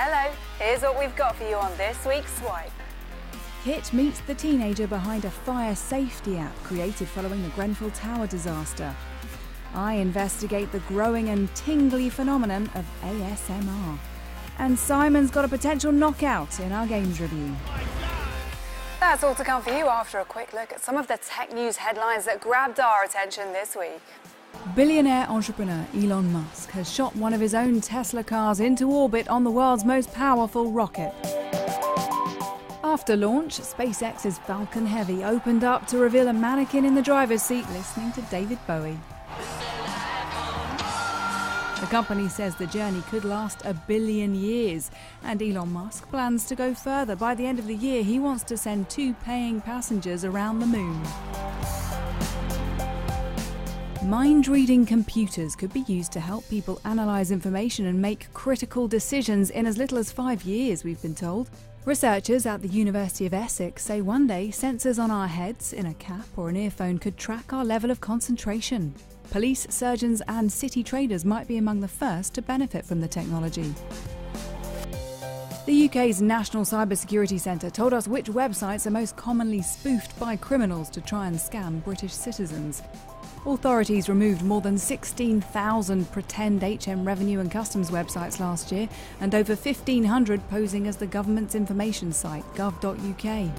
Hello, here's what we've got for you on this week's Swipe. Kit meets the teenager behind a fire safety app created following the Grenfell Tower disaster. I investigate the growing and tingly phenomenon of ASMR. And Simon's got a potential knockout in our games review. That's all to come for you after a quick look at some of the tech news headlines that grabbed our attention this week. Billionaire entrepreneur Elon Musk has shot one of his own Tesla cars into orbit on the world's most powerful rocket. After launch, SpaceX's Falcon Heavy opened up to reveal a mannequin in the driver's seat listening to David Bowie. The company says the journey could last 1 billion years, and Elon Musk plans to go further. By the end of the year, he wants to send 2 paying passengers around the moon. Mind-reading computers could be used to help people analyse information and make critical decisions in as little as 5 years, we've been told. Researchers at the University of Essex say one day sensors on our heads, in a cap or an earphone, could track our level of concentration. Police, surgeons and city traders might be among the first to benefit from the technology. The UK's National Cybersecurity Centre told us which websites are most commonly spoofed by criminals to try and scam British citizens. Authorities removed more than 16,000 pretend HM revenue and customs websites last year, and over 1,500 posing as the government's information site, gov.uk.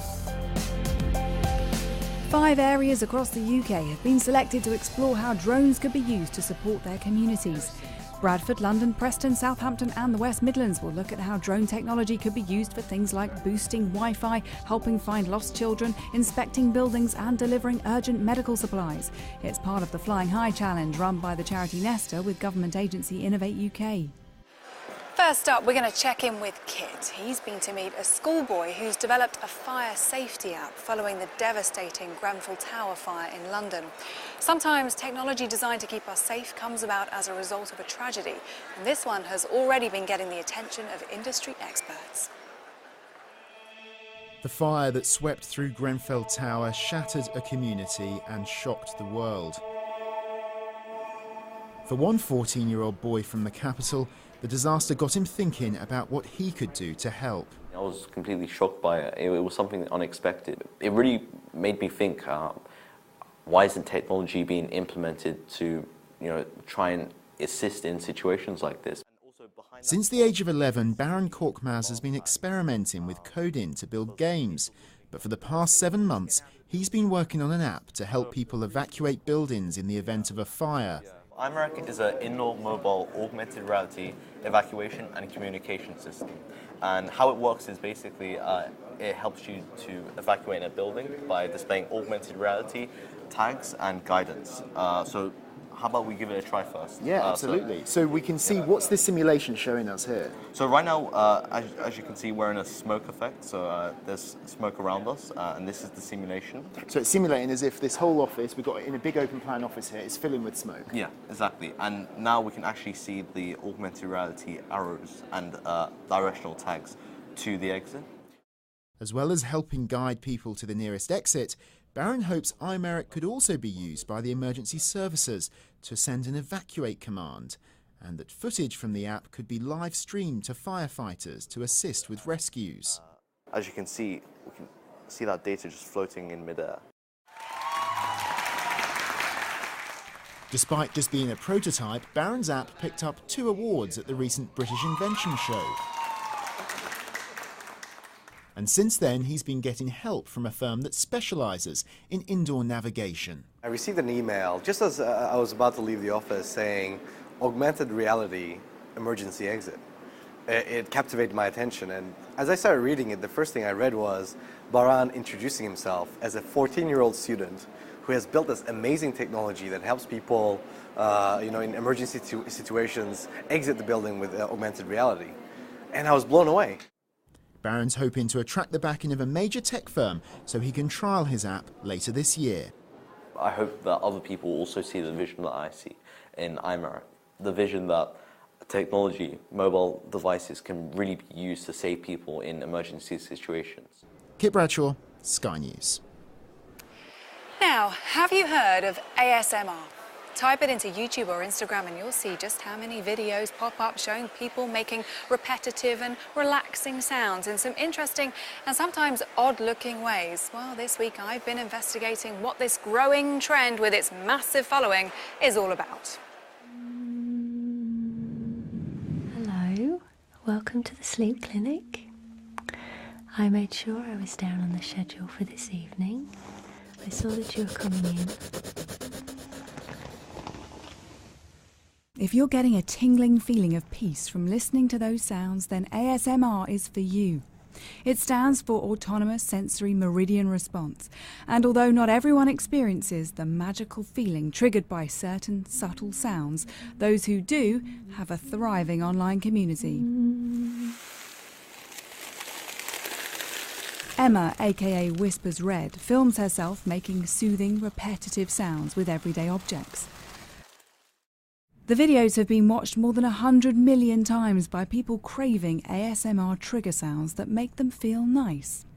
5 areas across the UK have been selected to explore how drones could be used to support their communities. Bradford, London, Preston, Southampton and the West Midlands will look at how drone technology could be used for things like boosting Wi-Fi, helping find lost children, inspecting buildings and delivering urgent medical supplies. It's part of the Flying High Challenge run by the charity Nesta with government agency Innovate UK. First up, we're going to check in with Kit. He's been to meet a schoolboy who's developed a fire safety app following the devastating Grenfell Tower fire in London. Sometimes technology designed to keep us safe comes about as a result of a tragedy, and this one has already been getting the attention of industry experts. The fire that swept through Grenfell Tower shattered a community and shocked the world. For one 14-year-old boy from the capital, the disaster got him thinking about what he could do to help. I was completely shocked by it. It was something unexpected. It really made me think, why isn't technology being implemented to, try and assist in situations like this? Since the age of 11, Baron Korkmaz has been experimenting with coding to build games. But for the past 7 months, he's been working on an app to help people evacuate buildings in the event of a fire. iMeric is an indoor mobile augmented reality evacuation and communication system. And how it works is basically it helps you to evacuate a building by displaying augmented reality, tags and guidance. So how about we give it a try first? Yeah, absolutely. So we can see, what's this simulation showing us here? So right now, as you can see, we're in a smoke effect. So there's smoke around us, and this is the simulation. So it's simulating as if this whole office, we've got in a big open plan office here, is filling with smoke. Yeah, exactly. And now we can actually see the augmented reality arrows and directional tags to the exit. As well as helping guide people to the nearest exit, Baron hopes iMeric could also be used by the emergency services to send an evacuate command, and that footage from the app could be live streamed to firefighters to assist with rescues. As you can see, we can see that data just floating in midair. Despite just being a prototype, Baron's app picked up 2 awards at the recent British Invention Show. And since then, he's been getting help from a firm that specialises in indoor navigation. I received an email just as I was about to leave the office saying, augmented reality emergency exit. It captivated my attention, and as I started reading it, the first thing I read was Baran introducing himself as a 14-year-old student who has built this amazing technology that helps people, in emergency situations, exit the building with augmented reality. And I was blown away. Baron's hoping to attract the backing of a major tech firm so he can trial his app later this year. I hope that other people also see the vision that I see in iMeric, the vision that technology, mobile devices can really be used to save people in emergency situations. Kit Bradshaw, Sky News. Now, have you heard of ASMR? Type it into YouTube or Instagram and you'll see just how many videos pop up showing people making repetitive and relaxing sounds in some interesting and sometimes odd-looking ways. Well, this week I've been investigating what this growing trend with its massive following is all about. Hello, welcome to the Sleep Clinic. I made sure I was down on the schedule for this evening. I saw that you were coming in. If you're getting a tingling feeling of peace from listening to those sounds, then ASMR is for you. It stands for Autonomous Sensory Meridian Response, and although not everyone experiences the magical feeling triggered by certain subtle sounds, those who do have a thriving online community. Emma, aka Whispers Red, films herself making soothing, repetitive sounds with everyday objects. The videos have been watched more than 100 million times by people craving ASMR trigger sounds that make them feel nice.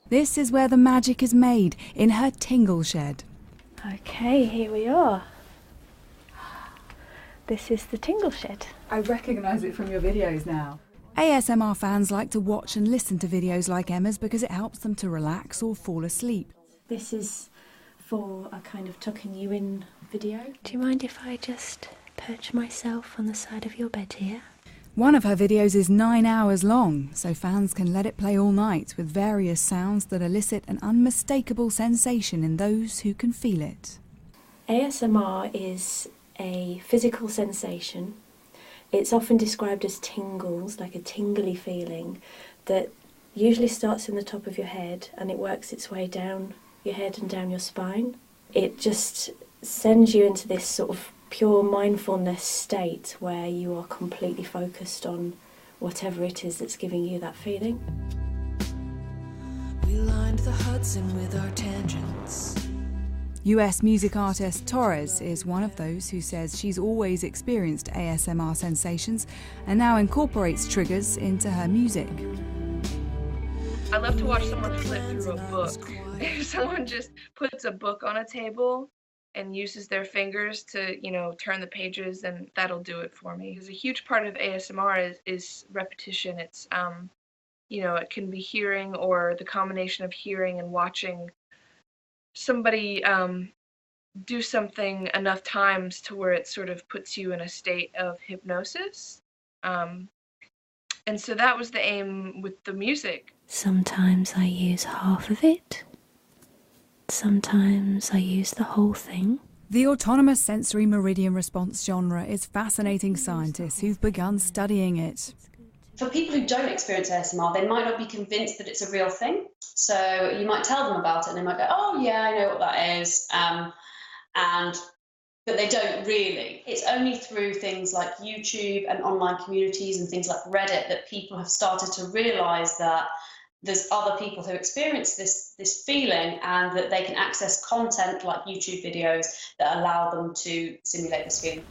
This is where the magic is made, in her tingle shed. Okay, here we are. This is the tingle shed. I recognise it from your videos now. ASMR fans like to watch and listen to videos like Emma's because it helps them to relax or fall asleep. This is for a kind of tucking you in video. Do you mind if I just perch myself on the side of your bed here? One of her videos is 9 hours long, so fans can let it play all night with various sounds that elicit an unmistakable sensation in those who can feel it. ASMR is a physical sensation. It's often described as tingles, like a tingly feeling that usually starts in the top of your head and it works its way down your head and down your spine. It just sends you into this sort of pure mindfulness state where you are completely focused on whatever it is that's giving you that feeling. We lined the Hudson with our tangents. US music artist Torres is one of those who says she's always experienced ASMR sensations and now incorporates triggers into her music. I love to watch someone flip through a book. If someone just puts a book on a table and uses their fingers to, turn the pages, then that'll do it for me. Because a huge part of ASMR is repetition. It's, it can be hearing or the combination of hearing and watching somebody do something enough times to where it sort of puts you in a state of hypnosis. And so that was the aim with the music. Sometimes I use half of it. Sometimes I use the whole thing. The autonomous sensory meridian response genre is fascinating scientists who've begun studying it. For people who don't experience ASMR, they might not be convinced that it's a real thing. So you might tell them about it and they might go, oh yeah, I know what that is. But they don't really. It's only through things like YouTube and online communities and things like Reddit that people have started to realise that there's other people who experience this feeling and that they can access content like YouTube videos that allow them to simulate this feeling.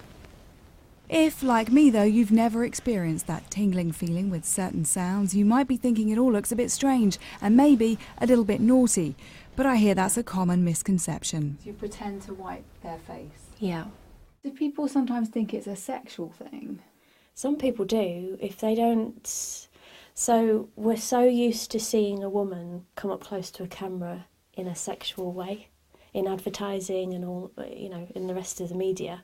If, like me though, you've never experienced that tingling feeling with certain sounds, you might be thinking it all looks a bit strange and maybe a little bit naughty. But I hear that's a common misconception. You pretend to wipe their face. Yeah. Do people sometimes think it's a sexual thing? Some people do. If they don't... So we're so used to seeing a woman come up close to a camera in a sexual way, in advertising and all, in the rest of the media.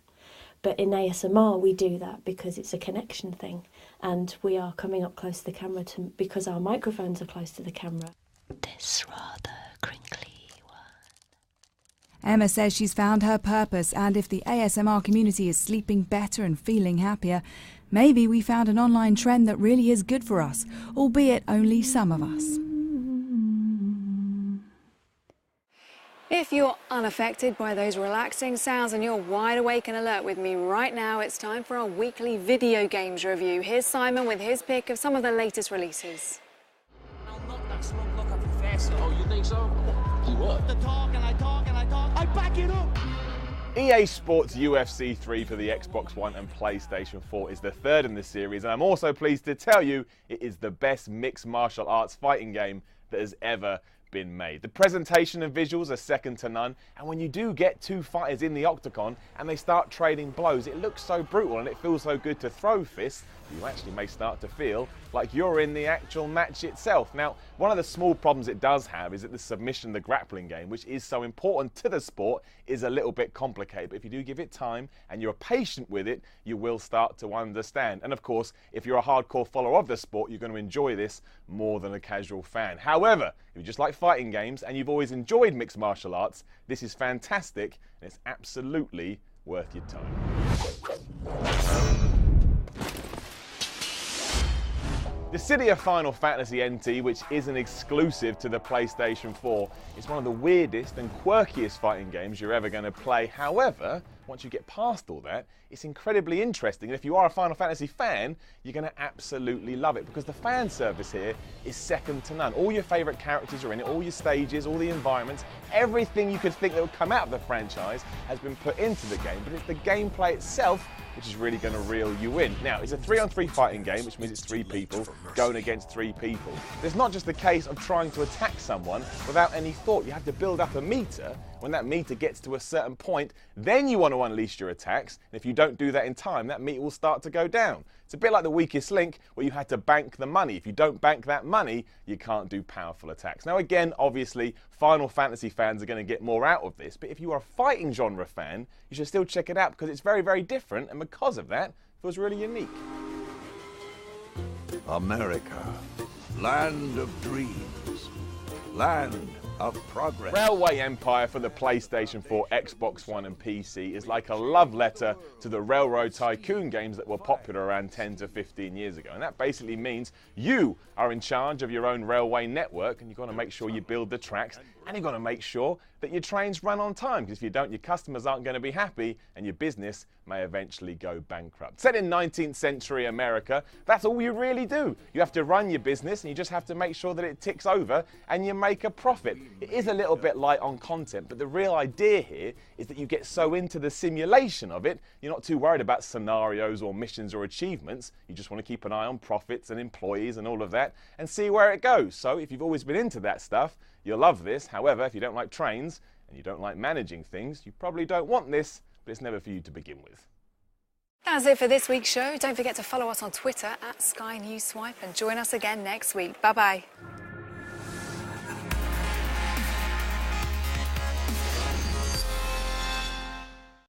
But in ASMR we do that because it's a connection thing and we are coming up close to the camera because our microphones are close to the camera. This rather crinkly one. Emma says she's found her purpose, and if the ASMR community is sleeping better and feeling happier, maybe we found an online trend that really is good for us, albeit only some of us. If you're unaffected by those relaxing sounds and you're wide awake and alert with me right now, it's time for our weekly video games review. Here's Simon with his pick of some of the latest releases. Oh, you think so? You what? The talk and I talk and I talk. I back it up. EA Sports UFC 3 for the Xbox One and PlayStation 4 is the third in this series, and I'm also pleased to tell you it is the best mixed martial arts fighting game that has ever been made. The presentation and visuals are second to none, and when you do get two fighters in the octagon and they start trading blows, it looks so brutal and it feels so good to throw fists, you actually may start to feel like you're in the actual match itself. Now, one of the small problems it does have is that the submission, the grappling game, which is so important to the sport, is a little bit complicated. But if you do give it time and you're patient with it, you will start to understand. And of course, if you're a hardcore follower of the sport, you're going to enjoy this more than a casual fan. However, if you just like fighting games and you've always enjoyed mixed martial arts, this is fantastic and it's absolutely worth your time. The City of Final Fantasy NT, which is an exclusive to the PlayStation 4, is one of the weirdest and quirkiest fighting games you're ever going to play. However, once you get past all that, it's incredibly interesting. And if you are a Final Fantasy fan, you're going to absolutely love it because the fan service here is second to none. All your favourite characters are in it, all your stages, all the environments, everything you could think that would come out of the franchise has been put into the game. But it's the gameplay itself which is really going to reel you in. Now, it's a 3-on-3 fighting game, which means it's 3 people going against 3 people. It's not just a case of trying to attack someone without any thought. You have to build up a meter. When that meter gets to a certain point, then you want to unleash your attacks. And if you don't do that in time, that meter will start to go down. It's a bit like the weakest link where you had to bank the money. If you don't bank that money, you can't do powerful attacks. Now again, obviously, Final Fantasy fans are going to get more out of this, but if you are a fighting genre fan, you should still check it out because it's very, very different, and because of that, it feels really unique. America, land of dreams, land of progress. Railway Empire for the PlayStation 4, Xbox One and PC is like a love letter to the Railroad Tycoon games that were popular around 10 to 15 years ago. And that basically means you are in charge of your own railway network and you've got to make sure you build the tracks and you've got to make sure that your trains run on time, because if you don't, your customers aren't going to be happy and your business may eventually go bankrupt. Set in 19th century America, that's all you really do. You have to run your business and you just have to make sure that it ticks over and you make a profit. It is a little bit light on content, but the real idea here is that you get so into the simulation of it, you're not too worried about scenarios or missions or achievements. You just want to keep an eye on profits and employees and all of that and see where it goes. So if you've always been into that stuff, you'll love this. However, if you don't like trains and you don't like managing things, you probably don't want this, but it's never for you to begin with. That's it for this week's show. Don't forget to follow us on Twitter @SkyNewsSwipe and join us again next week. Bye-bye.